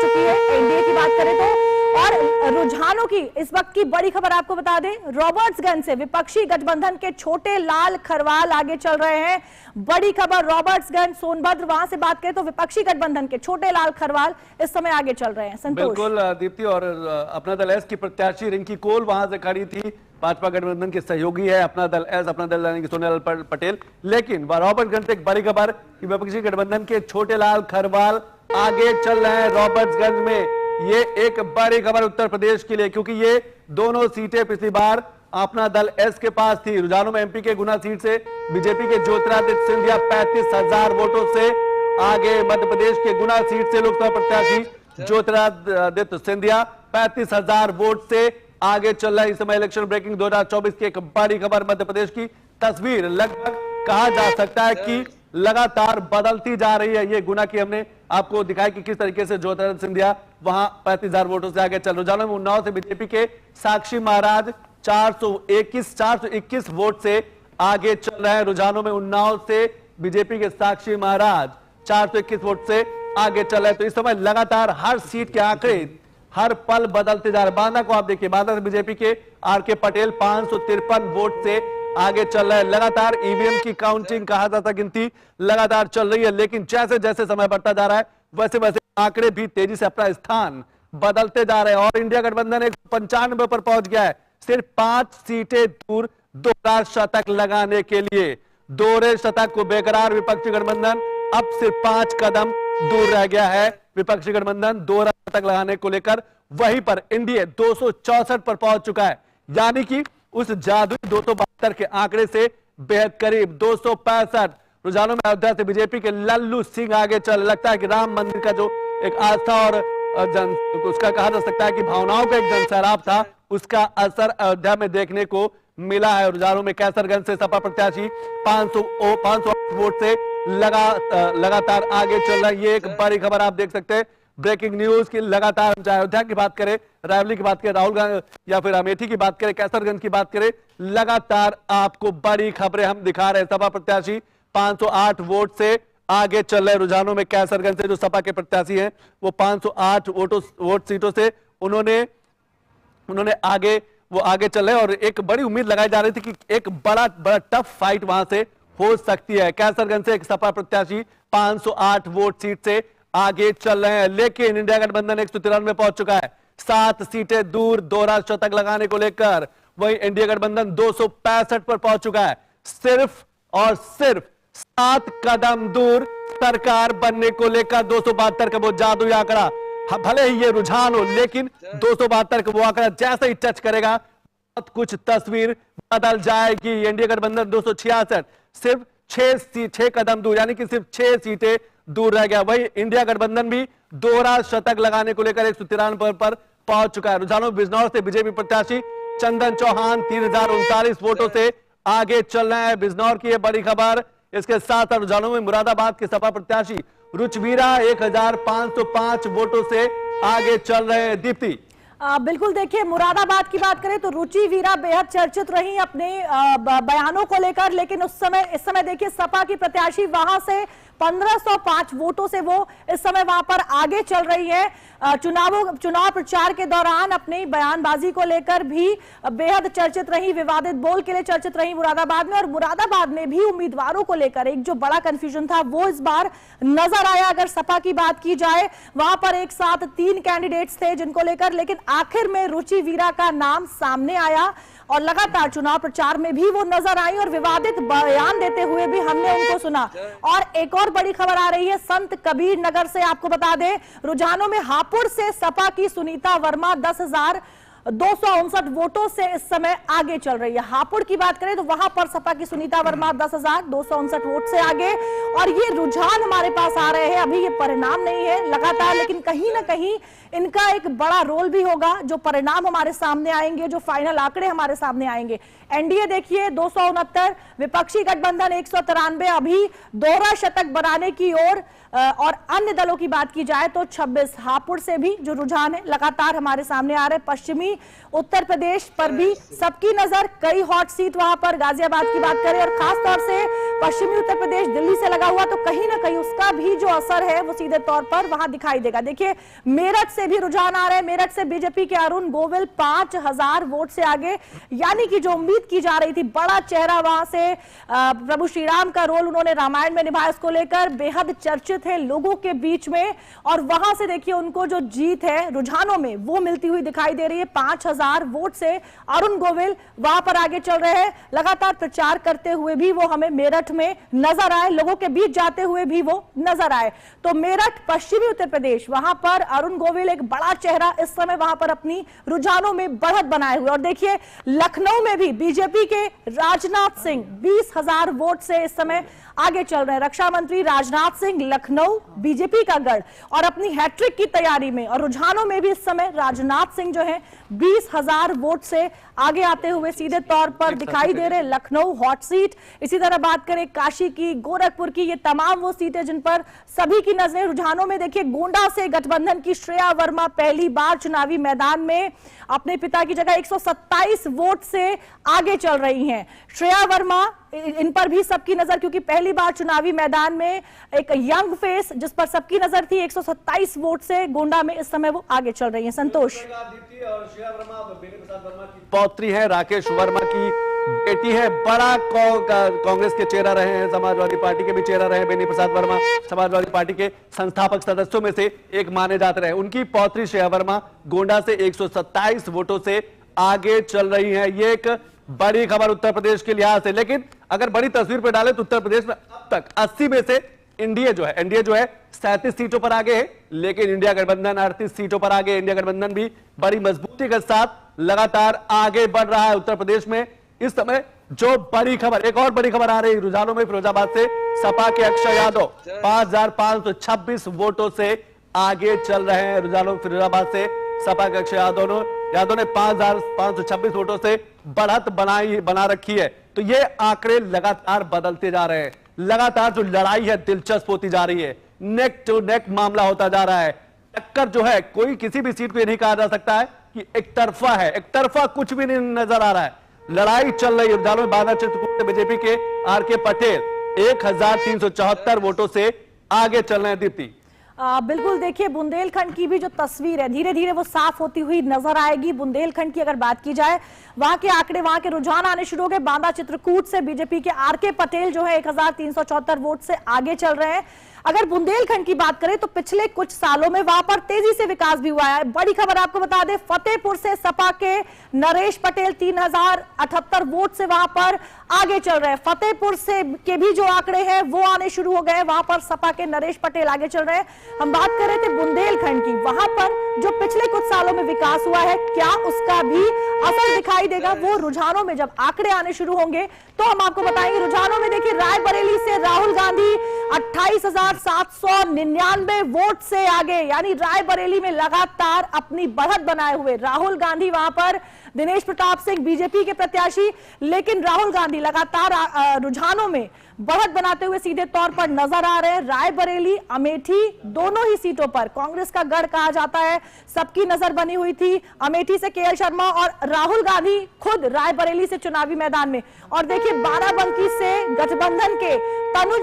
चुकी है एनडीए की बात करें तो। और रुझानों की इस वक्त की बड़ी खबर आपको बता दें, रॉबर्ट्सगंज से विपक्षी गठबंधन के छोटे लाल खरवाल आगे चल रहे हैं। बड़ी खबर रॉबर्ट्सगंज सोनभद्र, वहां से बात करें तो विपक्षी गठबंधन के छोटे लाल खरवाल इस समय आगे चल रहे हैं। संतोष। बिल्कुल दीप्ति, और अपना दल एस की प्रत्याशी रिंकी कोल वहां से खड़ी थी, भाजपा गठबंधन के सहयोगी है अपना दल एस, अपना दल यानी कि सोनिया पटेल। लेकिन रॉबर्ट्सगंज से एक बड़ी खबर कि विपक्षी गठबंधन के छोटे लाल खरवाल आगे चल रहे हैं रॉबर्ट्सगंज में। ये एक बड़ी खबर उत्तर प्रदेश के लिए, क्योंकि ये दोनों सीटें पिछली बार अपना दल एस के पास थी। रुझानों में एमपी के गुना सीट से बीजेपी के ज्योतिरादित्य सिंधिया 35,000 वोटों से आगे, मध्य प्रदेश के गुना सीट से लोकसभा प्रत्याशी ज्योतिरादित्य सिंधिया 35,000 वोट से आगे चल रहा है। इस समय इलेक्शन ब्रेकिंग 2024 की एक बड़ी खबर, मध्य प्रदेश की तस्वीर लगभग कहा जा सकता है कि लगातार बदलती जा रही है। ये गुना की हमने आपको दिखाया कि किस तरीके से ज्योतिरादित्य सिंधिया वहां 35,000 वोटों से आगे चल। रुझानों में उन्नाव से बीजेपी के साक्षी महाराज 421 वोट से आगे चल रहे हैं। रुझानों में उन्नाव से बीजेपी के साक्षी महाराज 421 वोट से आगे चल रहे हैं। तो इस समय लगातार हर सीट के आंकड़े हर पल बदलते जा रहे हैं। बांदा को आप देखिए, बांदा से बीजेपी के आरके पटेल 553 वोट से आगे चल रहा है। लगातार ईवीएम की काउंटिंग, कहा जाता गिनती लगातार चल रही है, लेकिन जैसे जैसे समय बढ़ता जा रहा है वैसे वैसे आंकड़े भी तेजी से अपना स्थान बदलते जा रहे हैं। और इंडिया गठबंधन 195 पर पहुंच गया है, सिर्फ 5 सीटें दूर दोहरा शतक लगाने के लिए। दोहरे शतक को बेकरार विपक्षी गठबंधन अब सिर्फ 5 कदम दूर रह गया है। विपक्षी गठबंधन दोहरा शतक लगाने को लेकर वहीं पर एनडीए 264 पर पहुंच चुका है, यानी कि उस जादुई 272 के आंकड़े से बेहद करीब 265। रुझानों में अयोध्या से बीजेपी के लल्लू सिंह आगे चल, लगता है कि राम मंदिर का जो एक आस्था और उसका कहा जा सकता है कि भावनाओं का एक जनसैलाब था, उसका असर अयोध्या में देखने को मिला है। रुझानों में कैसरगंज से सपा प्रत्याशी 508 वोट से लगातार आगे चल रहा है। ये एक बड़ी खबर आप देख सकते हैं, ब्रेकिंग न्यूज की। लगातार चाहे अयोध्या की बात करें, रायबरेली की बात करें, राहुल गांधी या फिर अमेठी की बात करें, कैसरगंज की बात करें, लगातार आपको बड़ी खबरें हम दिखा रहे हैं। सपा प्रत्याशी 508 वोट से आगे चल रहे। रुझानों में कैसरगंज से जो सपा के प्रत्याशी हैं वो 508 वोट सीटों से उन्होंने आगे चल रहे। और एक बड़ी उम्मीद लगाई जा रही थी कि एक बड़ा टफ फाइट वहां से हो सकती है। कैसरगंज से एक सपा प्रत्याशी 508 वोट सीट से आगे चल रहे हैं, लेकिन इंडिया गठबंधन 193 में पहुंच चुका है, 7 सीटें दूर दोहरा शतक लगाने को लेकर। वही एनडीए गठबंधन 265 पर पहुंच चुका है, सिर्फ और सिर्फ 7 कदम दूर सरकार बनने को लेकर। 272 का वो जादुई आंकड़ा, भले ही ये रुझान हो, लेकिन 272 का वो आंकड़ा जैसे ही टच करेगा बहुत कुछ तस्वीर बदल जाएगी। एनडीए गठबंधन 266 सिर्फ 6 कदम दूर, यानी कि सिर्फ 6 सीटें दूर रह गया। वही इंडिया गठबंधन भी दोहरा शतक लगाने को लेकर 193 पर पहुंच चुका है। रुझानों बिजनौर से बीजेपी प्रत्याशी चंदन चौहान 3039 वोटों से आगे चल रहे हैं। बिजनौर की यह बड़ी खबर। इसके साथ रुझानों में मुरादाबाद के सपा प्रत्याशी रुचवीरा 1505 वोटों से आगे चल रहे हैं। दीप्ति, बिल्कुल, देखिए मुरादाबाद की बात करें तो रुचि वीरा बेहद चर्चित रही अपने बयानों को लेकर, लेकिन इस समय देखिए सपा की प्रत्याशी वहां से 1505 वोटों से वो इस समय वहां पर आगे चल रही है। चुनाव प्रचार के दौरान अपनी बयानबाजी को लेकर भी बेहद चर्चित रही, विवादित बोल के लिए चर्चित रही मुरादाबाद में। और मुरादाबाद में भी उम्मीदवारों को लेकर एक जो बड़ा कंफ्यूजन था वो इस बार नजर आया। अगर सपा की बात की जाए, वहां पर एक साथ 3 कैंडिडेट्स थे जिनको लेकर, लेकिन आखिर में रुचि वीरा का नाम सामने आया और लगातार चुनाव प्रचार में भी वो नजर आई और विवादित बयान देते हुए भी हमने उनको सुना। और एक और बड़ी खबर आ रही है संत कबीर नगर से, आपको बता दें रुझानों में हापुड़ से सपा की सुनीता वर्मा 10,259 वोटों से इस समय आगे चल रही है। हापुड़ की बात करें तो वहां पर सपा की सुनीता वर्मा 10,259 वोट से आगे। और ये रुझान हमारे पास आ रहे हैं, अभी ये परिणाम नहीं है लगातार, लेकिन कहीं ना कहीं इनका एक बड़ा रोल भी होगा। जो परिणाम हमारे सामने आएंगे, जो फाइनल आंकड़े हमारे सामने आएंगे। एनडीए देखिए 269, विपक्षी गठबंधन 193, अभी दोहरा शतक बनाने की ओर। और अन्य दलों की बात की जाए तो 26। हापुड़ से भी जो रुझान है लगातार हमारे सामने आ रहे। पश्चिमी वहीं उत्तर प्रदेश पर भी सबकी नजर, कई हॉट सीट वहां पर गाजियाबाद की बात करें और खास तौर से पश्चिमी उत्तर प्रदेश दिल्ली से लगा हुआ, तो कहीं ना कहीं उसका भी जो असर है वो सीधे तौर पर वहां दिखाई देगा। देखिए मेरठ से भी रुझान आ रहे हैं, मेरठ से बीजेपी के अरुण गोविल 5000 वोट से आगे, यानी कि जो उम्मीद की जा रही थी, बड़ा चेहरा वहां से प्रभु श्री राम का रोल उन्होंने रामायण में निभाया, इसको लेकर बेहद चर्चित है लोगों के बीच में, और वहां से देखिए उनको जो जीत है रुझानों में वो मिलती हुई दिखाई दे रही है। 5000 वोट से अरुण गोविल वहां पर आगे चल रहे हैं, लगातार प्रचार करते हुए भी वो हमें मेरठ में नजर आए, लोगों के बीच जाते हुए भी वो नजर आए। तो मेरठ पश्चिमी उत्तर प्रदेश, वहां पर अरुण गोविल एक बड़ा चेहरा इस समय वहां पर अपनी रुझानों में बढ़त बनाए हुए। और देखिए लखनऊ में भी बीजेपी के राजनाथ सिंह 20,000 वोट से इस समय आगे चल रहे हैं। रक्षा मंत्री राजनाथ सिंह लखनऊ बीजेपी का गढ़ और अपनी हैट्रिक की तैयारी में, और रुझानों में भी इस समय राजनाथ सिंह जो है 20,000 वोट से आगे आते हुए सीधे तौर पर दिखाई दे रहे। लखनऊ हॉट सीट, इसी तरह बात करें काशी की, गोरखपुर की, ये तमाम वो सीटें जिन पर सभी की नजरें रुझानों में। देखिए गोंडा से गठबंधन की श्रेया वर्मा पहली बार चुनावी मैदान में अपने पिता की जगह 127 वोट से आगे चल रही हैं। श्रेया वर्मा, इन पर भी सबकी नजर, क्योंकि पहली बार चुनावी मैदान में एक यंग फेस जिस पर सबकी नजर थी, 127 वोट से गोंडा में इस समय वो आगे चल रही हैं। संतोष, पौत्री है, राकेश वर्मा की बेटी है, बड़ा कांग्रेस के चेहरा रहे हैं, समाजवादी पार्टी के भी चेहरा रहे, बेनी प्रसाद वर्मा समाजवादी पार्टी के संस्थापक सदस्यों में से एक माने जाते रहे। उनकी पौत्री श्रेया वर्मा गोंडा से 127 वोटों से आगे चल रही है। ये एक बड़ी खबर उत्तर प्रदेश के लिहाज से। लेकिन अगर बड़ी तस्वीर पर डालें तो उत्तर प्रदेश में अब तक 80 में से एनडीए जो है 37 सीटों पर आगे है, लेकिन इंडिया गठबंधन 38 सीटों पर आगे। इंडिया गठबंधन भी बड़ी मजबूती के साथ लगातार आगे बढ़ रहा है उत्तर प्रदेश में। इस समय जो बड़ी खबर, एक और बड़ी खबर आ रही है रुझानों में, फिरोजाबाद से सपा के अक्षय यादव 5526 वोटों से आगे चल रहे हैं। रुझानों फिरोजाबाद से सपा के अक्षय यादव ने 5526 वोटों से बढ़त बना रखी है। तो ये आंकड़े लगातार बदलते जा रहे हैं, लगातार जो लड़ाई है दिलचस्प होती जा रही है, नेक टू नेक मामला होता जा रहा है। टक्कर जो है, कोई किसी भी सीट पे नहीं कहा जा सकता है कि एक तरफा है, एक तरफा कुछ भी नहीं नजर आ रहा है। लड़ाई चल रही है। रुझानों में बांदा चित्रकूट से बीजेपी के आर.के. पटेल 1374 वोटों से आगे चल रहे हैं। दीप्ति, बिल्कुल, देखिए बुंदेलखंड की भी जो तस्वीर है धीरे धीरे वो साफ होती हुई नजर आएगी। बुंदेलखंड की अगर बात की जाए, वहां के आंकड़े, वहां के रुझान आने शुरू हो गए। बांदा चित्रकूट से बीजेपी के आर.के. पटेल जो है 1374 वोट से आगे चल रहे हैं। अगर बुंदेलखंड की बात करें तो पिछले कुछ सालों में वहां पर तेजी से विकास भी हुआ है। बड़ी खबर आपको बता दें, फतेहपुर से सपा के नरेश पटेल 3078 वोट से वहां पर आगे चल रहे हैं। फतेहपुर से के भी जो आंकड़े हैं वो आने शुरू हो गए, वहां पर सपा के नरेश पटेल आगे चल रहे हैं। हम बात कर रहे थे बुंदेलखंड की, वहां पर जो पिछले कुछ सालों में विकास हुआ है, क्या उसका भी असर दिखाई देगा? वो रुझानों में जब आंकड़े आने शुरू होंगे तो हम आपको बताएंगे। रुझानों में देखिए रायबरेली से राहुल गांधी 28,799 वोट से आगे, यानी रायबरेली में लगातार अपनी बढ़त बनाए हुए राहुल गांधी, वहां पर दिनेश प्रताप सिंह बीजेपी के प्रत्याशी, लेकिन राहुल गांधी लगातार रुझानों में बढ़त बनाते हुए सीधे तौर पर नजर आ रहे हैं। रायबरेली, अमेठी, दोनों ही सीटों पर कांग्रेस का गढ़ कहा जाता है, सबकी नजर बनी हुई थी। अमेठी से के.एल. शर्मा और राहुल गांधी खुद रायबरेली से चुनावी मैदान में, और देखिए बाराबंकी से गठबंधन के तनुज